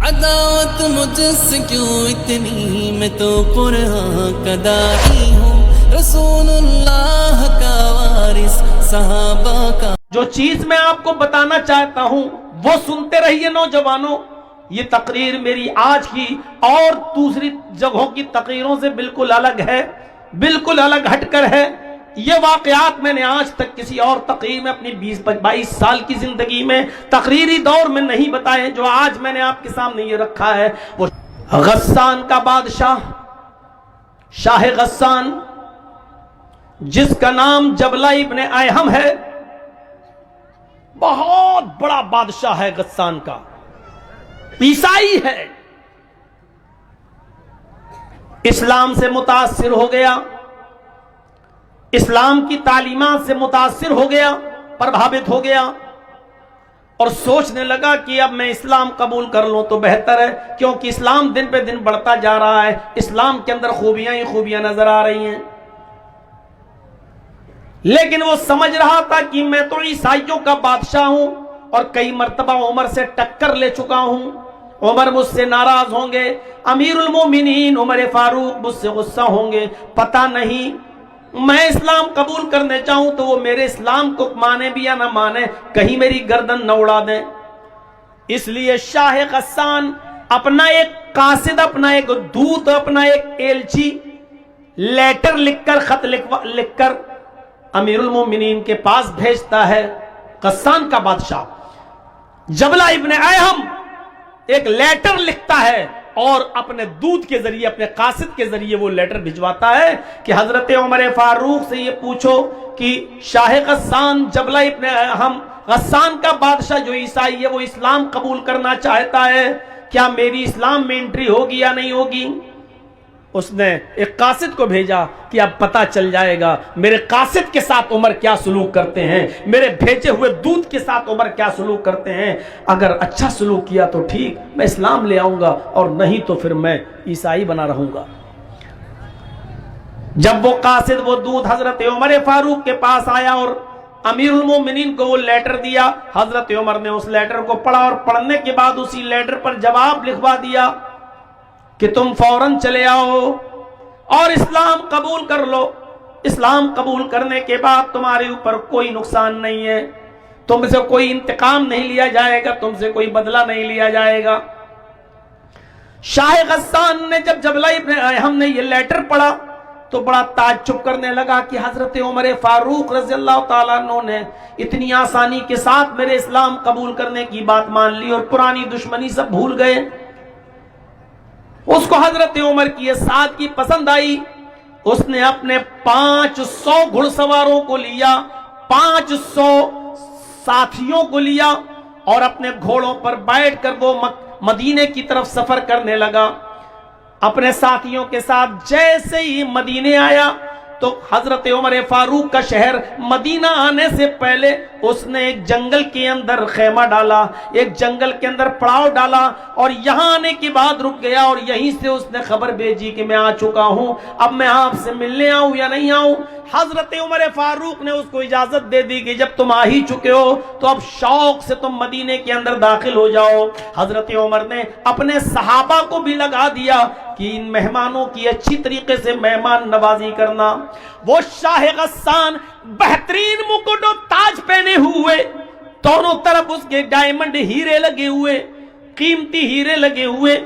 عداوت مجھ سے کیوں اتنی، میں تو قرآن کا داعی ہوں، رسول اللہ کا وارث، صحابہ کا۔ جو چیز میں آپ کو بتانا چاہتا ہوں وہ سنتے رہیے نوجوانوں۔ یہ تقریر میری آج کی اور دوسری جگہوں کی تقریروں سے بالکل الگ ہے، بالکل الگ ہٹ کر ہے۔ یہ واقعات میں نے آج تک کسی اور تقریر میں اپنی 22 سال کی زندگی میں تقریری دور میں نہیں بتائے۔ جو آج میں نے آپ کے سامنے یہ رکھا ہے وہ غسان کا بادشاہ، شاہ غسان، جس کا نام جبلہ ابن ایہم ہے، بہت بڑا بادشاہ ہے غسان کا، عیسائی ہے، اسلام سے متاثر ہو گیا، اسلام کی تعلیمات سے متاثر ہو گیا، پربھاوت ہو گیا، اور سوچنے لگا کہ اب میں اسلام قبول کر لوں تو بہتر ہے، کیونکہ اسلام دن پہ دن بڑھتا جا رہا ہے، اسلام کے اندر خوبیاں ہی خوبیاں نظر آ رہی ہیں۔ لیکن وہ سمجھ رہا تھا کہ میں تو عیسائیوں کا بادشاہ ہوں اور کئی مرتبہ عمر سے ٹکر لے چکا ہوں، عمر مجھ سے ناراض ہوں گے، امیر المومنین عمر فاروق مجھ سے غصہ ہوں گے، پتہ نہیں میں اسلام قبول کرنے چاہوں تو وہ میرے اسلام کو مانے بھی یا نہ مانے، کہیں میری گردن نہ اڑا دیں۔ اس لیے شاہ غسان اپنا ایک قاصد، اپنا ایک دودھ، اپنا ایک ایلچی لیٹر لکھ کر، خط لکھ کر امیر المومنین کے پاس بھیجتا ہے۔ غسان کا بادشاہ جبلہ ابن ایہم ایک لیٹر لکھتا ہے اور اپنے دودھ کے ذریعے، اپنے قاصد کے ذریعے وہ لیٹر بھجواتا ہے کہ حضرت عمر فاروق سے یہ پوچھو کہ شاہ غسان جبلہ ابن ایہم، غسان کا بادشاہ جو عیسائی ہے، وہ اسلام قبول کرنا چاہتا ہے، کیا میری اسلام میں انٹری ہوگی یا نہیں ہوگی؟ اس نے ایک قاصد کو بھیجا کہ اب پتہ چل جائے گا میرے قاصد کے ساتھ عمر کیا سلوک کرتے ہیں، میرے بھیجے ہوئے دودھ کے ساتھ عمر کیا سلوک کرتے ہیں۔ اگر اچھا سلوک کیا تو ٹھیک، میں اسلام لے آؤں گا، اور نہیں تو پھر میں عیسائی بنا رہوں گا۔ جب وہ قاصد وہ دودھ حضرت عمر فاروق کے پاس آیا اور امیر المومنین کو وہ لیٹر دیا، حضرت عمر نے اس لیٹر کو پڑھا اور پڑھنے کے بعد اسی لیٹر پر جواب لکھوا دیا کہ تم فوراً چلے آؤ اور اسلام قبول کر لو، اسلام قبول کرنے کے بعد تمہارے اوپر کوئی نقصان نہیں ہے، تم سے کوئی انتقام نہیں لیا جائے گا، تم سے کوئی بدلہ نہیں لیا جائے گا۔ شاہ غسان نے جب جبلہ ابن ایہم نے یہ لیٹر پڑھا تو بڑا تعجب کرنے لگا کہ حضرت عمر فاروق رضی اللہ تعالیٰ عنہ نے اتنی آسانی کے ساتھ میرے اسلام قبول کرنے کی بات مان لی اور پرانی دشمنی سب بھول گئے۔ اس کو حضرت عمر کی یہ سادگی پسند آئی، اس نے اپنے 500 گھڑ سواروں کو لیا، 500 ساتھیوں کو لیا اور اپنے گھوڑوں پر بیٹھ کر وہ مدینے کی طرف سفر کرنے لگا۔ اپنے ساتھیوں کے ساتھ جیسے ہی مدینے آیا تو حضرت عمر فاروق کا شہر مدینہ آنے سے پہلے اس نے ایک جنگل کے اندر خیمہ ڈالا، ایک جنگل کے اندر پڑاؤ ڈالا، اور یہاں آنے کے بعد رک گیا اور یہیں سے اس نے خبر بھیجی کہ میں آ چکا ہوں، اب میں آپ سے ملنے آؤں یا نہیں آؤں؟ حضرت عمر فاروق نے اس کو اجازت دے دی کہ جب تم آ ہی چکے ہو تو اب شوق سے تم مدینے کے اندر داخل ہو جاؤ۔ حضرت عمر نے اپنے صحابہ کو بھی لگا دیا کہ ان مہمانوں کی اچھی طریقے سے مہمان نوازی کرنا۔ وہ شاہ غسان بہترین مکٹ و تاج پہنے ہوئے، دونوں طرف اس کے ڈائمنڈ ہیرے لگے ہوئے، قیمتی ہیرے لگے ہوئے،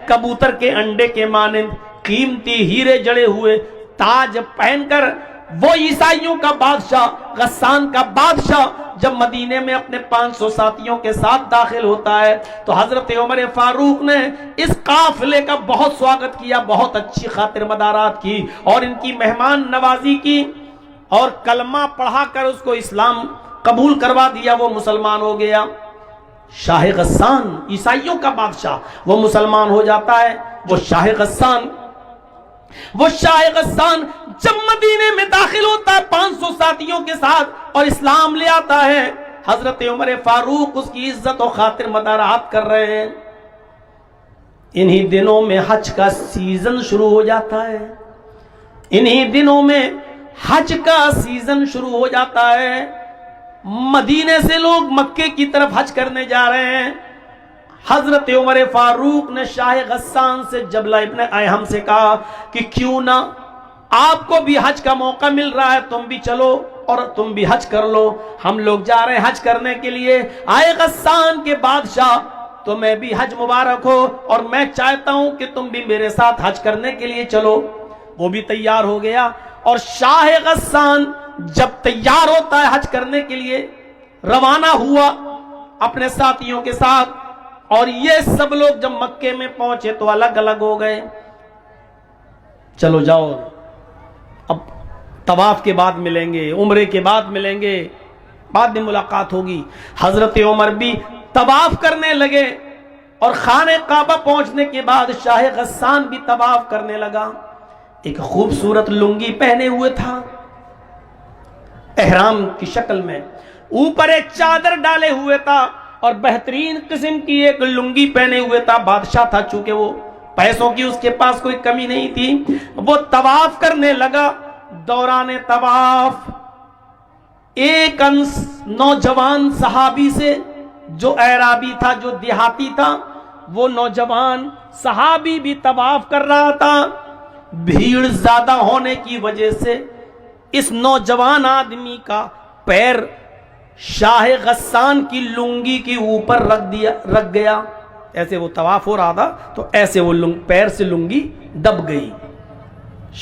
کبوتر کے انڈے کے مانند قیمتی ہیرے جڑے ہوئے تاج پہن کر وہ عیسائیوں کا بادشاہ، غسان کا بادشاہ جب مدینے میں اپنے 500 ساتھیوں کے ساتھ داخل ہوتا ہے تو حضرت عمر فاروق نے اس قافلے کا بہت سواگت کیا، بہت اچھی خاطر مدارات کی اور ان کی مہمان نوازی کی، اور کلمہ پڑھا کر اس کو اسلام قبول کروا دیا، وہ مسلمان ہو گیا۔ شاہ غسان عیسائیوں کا بادشاہ وہ مسلمان ہو جاتا ہے۔ وہ شاہ غسان جب مدینے میں داخل ہوتا ہے 500 ساتھیوں کے ساتھ اور اسلام لے آتا ہے، حضرت عمر فاروق اس کی عزت و خاطر مدارات کر رہے ہیں۔ انہی دنوں میں حج کا سیزن شروع ہو جاتا ہے، انہی دنوں میں حج کا سیزن شروع ہو جاتا ہے۔ مدینے سے لوگ مکے کی طرف حج کرنے جا رہے ہیں۔ حضرت عمر فاروق نے شاہ غسان سے جبلہ ابن ایہم سے کہا کہ کیوں نہ آپ کو بھی حج کا موقع مل رہا ہے، تم بھی چلو اور تم بھی حج کر لو، ہم لوگ جا رہے ہیں حج کرنے کے لیے۔ آئے غسان کے بادشاہ، تمہیں بھی حج مبارک ہو اور میں چاہتا ہوں کہ تم بھی میرے ساتھ حج کرنے کے لیے چلو۔ وہ بھی تیار ہو گیا، اور شاہ غسان جب تیار ہوتا ہے حج کرنے کے لیے، روانہ ہوا اپنے ساتھیوں کے ساتھ، اور یہ سب لوگ جب مکے میں پہنچے تو الگ الگ ہو گئے۔ چلو جاؤ، اب طواف کے بعد ملیں گے، عمرے کے بعد ملیں گے، بعد میں ملاقات ہوگی۔ حضرت عمر بھی طواف کرنے لگے، اور خانہ کعبہ پہنچنے کے بعد شاہ غسان بھی طواف کرنے لگا۔ ایک خوبصورت لنگی پہنے ہوئے تھا احرام کی شکل میں، اوپر ایک چادر ڈالے ہوئے تھا، اور بہترین قسم کی ایک لنگی پہنے ہوئے تھا۔ بادشاہ تھا، چونکہ وہ پیسوں کی اس کے پاس کوئی کمی نہیں تھی۔ وہ طواف کرنے لگا۔ دوران طواف ایک نوجوان صحابی سے، جو اعرابی تھا، جو دیہاتی تھا، وہ نوجوان صحابی بھی طواف کر رہا تھا۔ بھیڑ زیادہ ہونے کی وجہ سے اس نوجوان آدمی کا پیر شاہ غسان کی لنگی کے اوپر رکھ گیا۔ ایسے وہ طواف ہو رہا تھا تو ایسے وہ پیر سے لنگی دب گئی،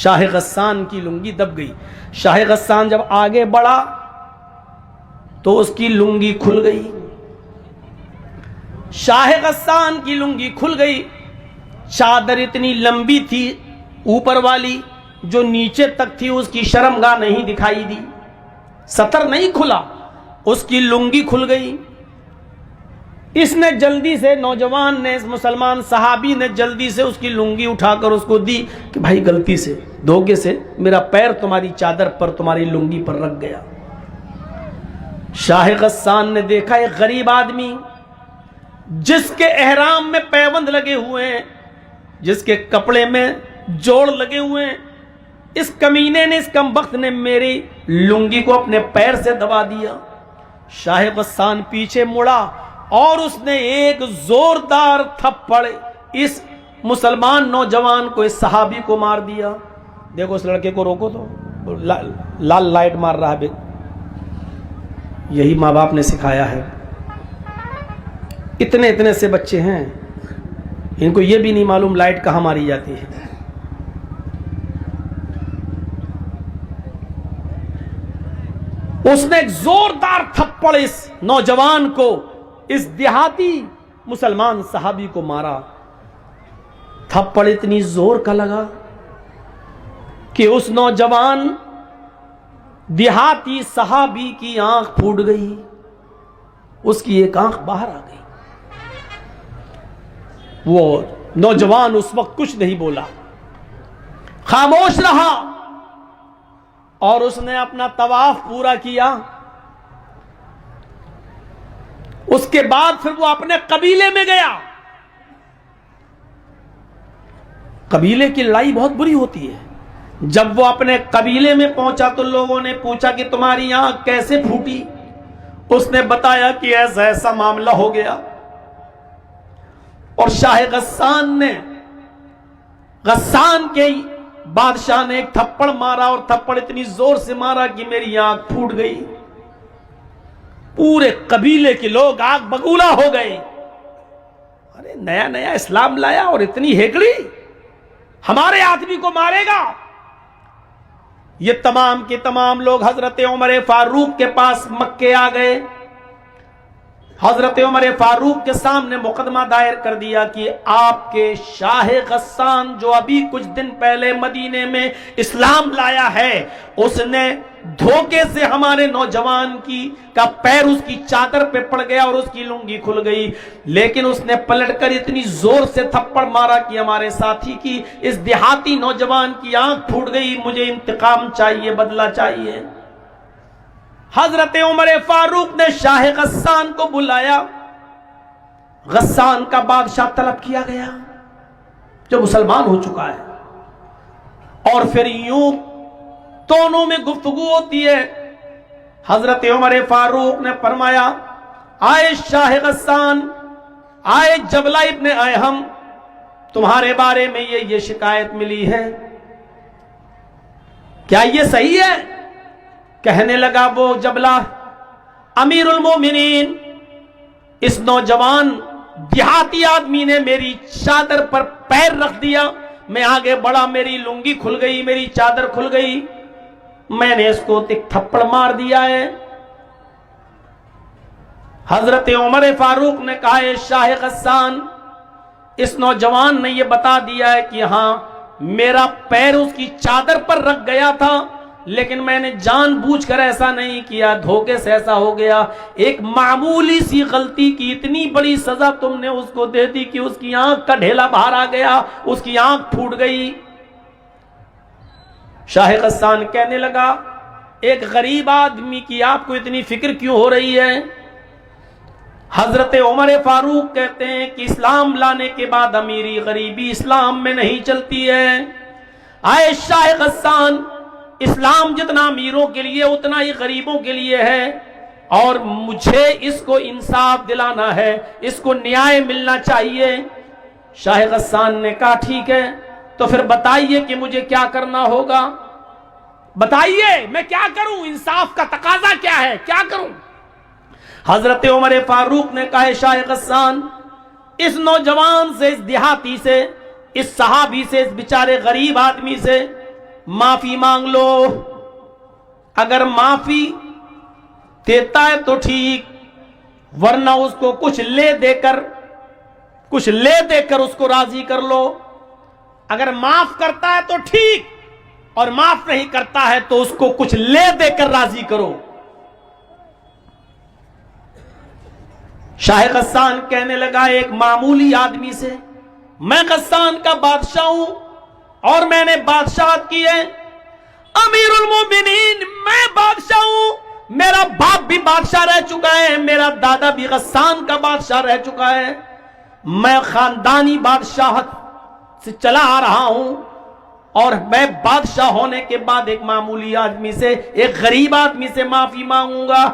شاہ غسان کی لنگی دب گئی۔ شاہ غسان جب آگے بڑھا تو اس کی لنگی کھل گئی، شاہ غسان کی لنگی کھل گئی۔ چادر اتنی لمبی تھی اوپر والی، جو نیچے تک تھی اس کی شرمگاہ نہیں دکھائی دی، ستر نہیں کھلا، اس کی لنگی کھل گئی۔ اس نے جلدی سے، نوجوان نے، اس مسلمان صحابی نے جلدی سے اس کی لنگی اٹھا کر اس کو دی کہ بھائی غلطی سے، دھوکے سے میرا پیر تمہاری چادر پر، تمہاری لنگی پر رکھ گیا۔ شاہ غسان نے دیکھا ایک غریب آدمی جس کے احرام میں پیوند لگے ہوئے ہیں، جس کے کپڑے میں جوڑ لگے ہوئے ہیں، اس کمینے نے، اس کمبخت نے میری لنگی کو اپنے پیر سے دبا دیا۔ شاہ غسان پیچھے مڑا اور اس نے ایک زوردار تھپڑ اس مسلمان نوجوان کو، اس صحابی کو مار دیا۔ دیکھو اس لڑکے کو روکو تو لال لائٹ مار رہا ہے۔ یہی ماں باپ نے سکھایا ہے۔ اتنے اتنے سے بچے ہیں، ان کو یہ بھی نہیں معلوم لائٹ کہاں ماری جاتی ہے۔ اس نے ایک زوردار تھپڑ اس نوجوان کو، اس دیہاتی مسلمان صحابی کو مارا۔ تھپڑ اتنی زور کا لگا کہ اس نوجوان دیہاتی صحابی کی آنکھ پھوٹ گئی، اس کی ایک آنکھ باہر آ گئی۔ وہ نوجوان اس وقت کچھ نہیں بولا، خاموش رہا، اور اس نے اپنا طواف پورا کیا۔ اس کے بعد پھر وہ اپنے قبیلے میں گیا۔ قبیلے کی لڑائی بہت بری ہوتی ہے۔ جب وہ اپنے قبیلے میں پہنچا تو لوگوں نے پوچھا کہ تمہاری آنکھ کیسے پھوٹی؟ اس نے بتایا کہ ایسا ایسا معاملہ ہو گیا، اور شاہ غسان نے، غسان کے بادشاہ نے ایک تھپڑ مارا، اور تھپڑ اتنی زور سے مارا کہ میری آنکھ پھوٹ گئی۔ پورے قبیلے کے لوگ آگ بگولا ہو گئے۔ ارے نیا نیا اسلام لایا اور اتنی ہیکڑی، ہمارے آدمی کو مارے گا؟ یہ تمام کے تمام لوگ حضرت عمر فاروق کے پاس مکے آ گئے۔ حضرت عمر فاروق کے سامنے مقدمہ دائر کر دیا کہ آپ کے شاہ غسان جو ابھی کچھ دن پہلے مدینے میں اسلام لایا ہے، اس نے دھوکے سے ہمارے نوجوان کا پیر اس کی چادر پہ پڑ گیا اور اس کی لنگی کھل گئی، لیکن اس نے پلٹ کر اتنی زور سے تھپڑ مارا کہ ہمارے ساتھی کی، اس دیہاتی نوجوان کی آنکھ پھوٹ گئی۔ مجھے انتقام چاہیے، بدلہ چاہیے۔ حضرت عمر فاروق نے شاہ غسان کو بلایا۔ غسان کا بادشاہ طلب کیا گیا جو مسلمان ہو چکا ہے، اور پھر یوں دونوں میں گفتگو ہوتی ہے۔ حضرت عمر فاروق نے فرمایا، آئے شاہ غسان، آئے جبلہ ابن احم، تمہارے بارے میں یہ شکایت ملی ہے، کیا یہ صحیح ہے؟ کہنے لگا وہ جبلہ، امیر المومنین، اس نوجوان دیہاتی آدمی نے میری چادر پر پیر رکھ دیا، میں آگے بڑھا، میری لنگی کھل گئی، میری چادر کھل گئی، میں نے اس کو ایک تھپڑ مار دیا ہے۔ حضرت عمر فاروق نے کہا، اے شاہ غسان، اس نوجوان نے یہ بتا دیا ہے کہ ہاں میرا پیر اس کی چادر پر رکھ گیا تھا، لیکن میں نے جان بوجھ کر ایسا نہیں کیا، دھوکے سے ایسا ہو گیا، ایک معمولی سی غلطی کی اتنی بڑی سزا تم نے اس کو دے دی کہ اس کی آنکھ کا ڈھیلا باہر آ گیا، اس کی آنکھ پھوٹ گئی۔ شاہ غسان کہنے لگا، ایک غریب آدمی کی آپ کو اتنی فکر کیوں ہو رہی ہے؟ حضرت عمر فاروق کہتے ہیں کہ اسلام لانے کے بعد امیری غریبی اسلام میں نہیں چلتی ہے۔ آئے شاہ غسان، اسلام جتنا امیروں کے لیے اتنا ہی غریبوں کے لیے ہے، اور مجھے اس کو انصاف دلانا ہے، اس کو نیائے ملنا چاہیے۔ شاہ غسان نے کہا، ٹھیک ہے، تو پھر بتائیے کہ مجھے کیا کرنا ہوگا، بتائیے میں کیا کروں، انصاف کا تقاضا کیا ہے، کیا کروں؟ حضرت عمر فاروق نے کہا، شاہ غسان، اس نوجوان سے، اس دیہاتی سے، اس صحابی سے، اس بیچارے غریب آدمی سے معافی مانگ لو، اگر معافی دیتا ہے تو ٹھیک، ورنہ اس کو کچھ لے دے کر اس کو راضی کر لو، اگر معاف کرتا ہے تو ٹھیک، اور معاف نہیں کرتا ہے تو اس کو کچھ لے دے کر راضی کرو۔ شاہ غسان کہنے لگا، ایک معمولی آدمی سے، میں غسان کا بادشاہ ہوں اور میں نے بادشاہت کی ہے، امیر المومنین میں بادشاہ ہوں، میرا باپ بھی بادشاہ رہ چکا ہے، میرا دادا بھی غسان کا بادشاہ رہ چکا ہے، میں خاندانی بادشاہت سے چلا آ رہا ہوں، اور میں بادشاہ ہونے کے بعد ایک معمولی آدمی سے، ایک غریب آدمی سے معافی مانگوں گا،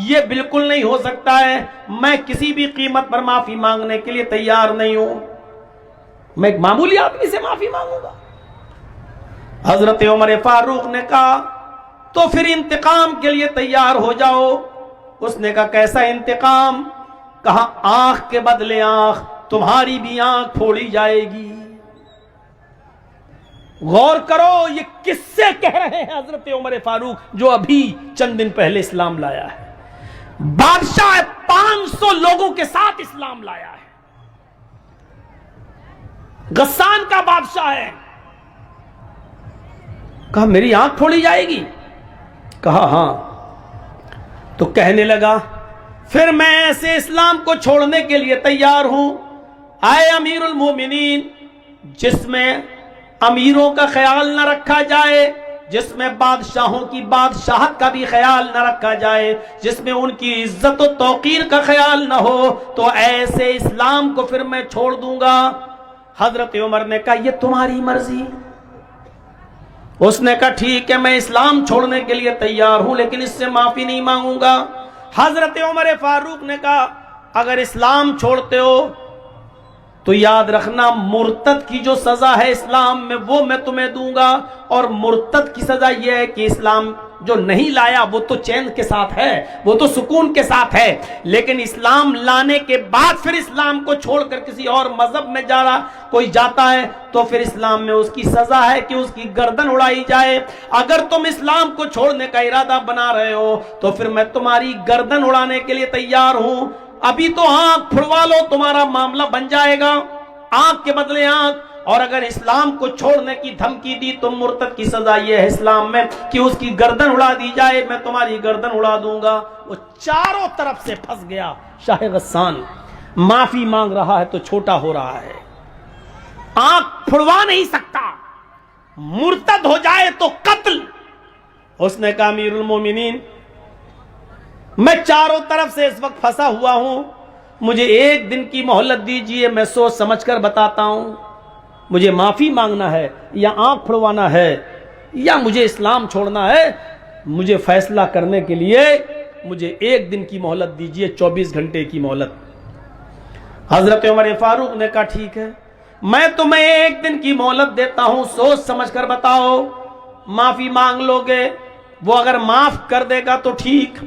یہ بالکل نہیں ہو سکتا ہے، میں کسی بھی قیمت پر معافی مانگنے کے لیے تیار نہیں ہوں، میں ایک معمولی آدمی سے معافی مانگوں گا۔ حضرت عمر فاروق نے کہا، تو پھر انتقام کے لیے تیار ہو جاؤ۔ اس نے کہا، کیسا انتقام؟ کہا، آنکھ کے بدلے آنکھ، تمہاری بھی آنکھ پھوڑی جائے گی۔ غور کرو، یہ کس سے کہہ رہے ہیں حضرت عمر فاروق، جو ابھی چند دن پہلے اسلام لایا ہے، بادشاہ 500 لوگوں کے ساتھ اسلام لایا ہے، غسان کا بادشاہ ہے۔ کہا، میری آنکھ پھوڑی جائے گی؟ کہا، ہاں۔ تو کہنے لگا، پھر میں ایسے اسلام کو چھوڑنے کے لیے تیار ہوں، آئے امیر المومنین، جس میں امیروں کا خیال نہ رکھا جائے، جس میں بادشاہوں کی بادشاہت کا بھی خیال نہ رکھا جائے، جس میں ان کی عزت و توقیر کا خیال نہ ہو، تو ایسے اسلام کو پھر میں چھوڑ دوں گا۔ حضرت عمر نے کہا، یہ تمہاری مرضی۔ اس نے کہا، ٹھیک ہے، میں اسلام چھوڑنے کے لیے تیار ہوں، لیکن اس سے معافی نہیں مانگوں گا۔ حضرت عمر فاروق نے کہا، اگر اسلام چھوڑتے ہو تو یاد رکھنا، مرتد کی جو سزا ہے اسلام میں وہ میں تمہیں دوں گا، اور مرتد کی سزا یہ ہے کہ اسلام جو نہیں لایا وہ تو چین کے ساتھ ہے، وہ تو سکون کے ساتھ ہے، لیکن اسلام لانے کے بعد پھر اسلام کو چھوڑ کر کسی اور مذہب میں کوئی جاتا ہے تو پھر اسلام میں اس کی سزا ہے کہ اس کی گردن اڑائی جائے۔ اگر تم اسلام کو چھوڑنے کا ارادہ بنا رہے ہو تو پھر میں تمہاری گردن اڑانے کے لیے تیار ہوں، ابھی تو آنکھ پھڑوا لو، تمہارا معاملہ بن جائے گا، آنکھ کے بدلے آنکھ۔ اور اگر اسلام کو چھوڑنے کی دھمکی دی تو مرتد کی سزا یہ ہے اسلام میں کہ اس کی گردن اڑا دی جائے، میں تمہاری گردن اڑا دوں گا۔ وہ چاروں طرف سے پھنس گیا۔ شاہ غسان معافی مانگ رہا ہے تو چھوٹا ہو رہا ہے، آنکھ پھڑوا نہیں سکتا، مرتد ہو جائے تو قتل۔ اس نے کہا، امیر المومنین، میں چاروں طرف سے اس وقت پھنسا ہوا ہوں، مجھے 1 دن کی مہلت دیجئے، میں سوچ سمجھ کر بتاتا ہوں، مجھے معافی مانگنا ہے یا آنکھ پھڑوانا ہے یا مجھے اسلام چھوڑنا ہے، مجھے فیصلہ کرنے کے لیے مجھے 1 دن کی مہلت دیجئے، 24 گھنٹے کی مہلت۔ حضرت عمر فاروق نے کہا ٹھیک ہے، میں تمہیں ایک دن کی مہلت دیتا ہوں، سوچ سمجھ کر بتاؤ، معافی مانگ لو گے، وہ اگر معاف کر دے گا تو ٹھیک،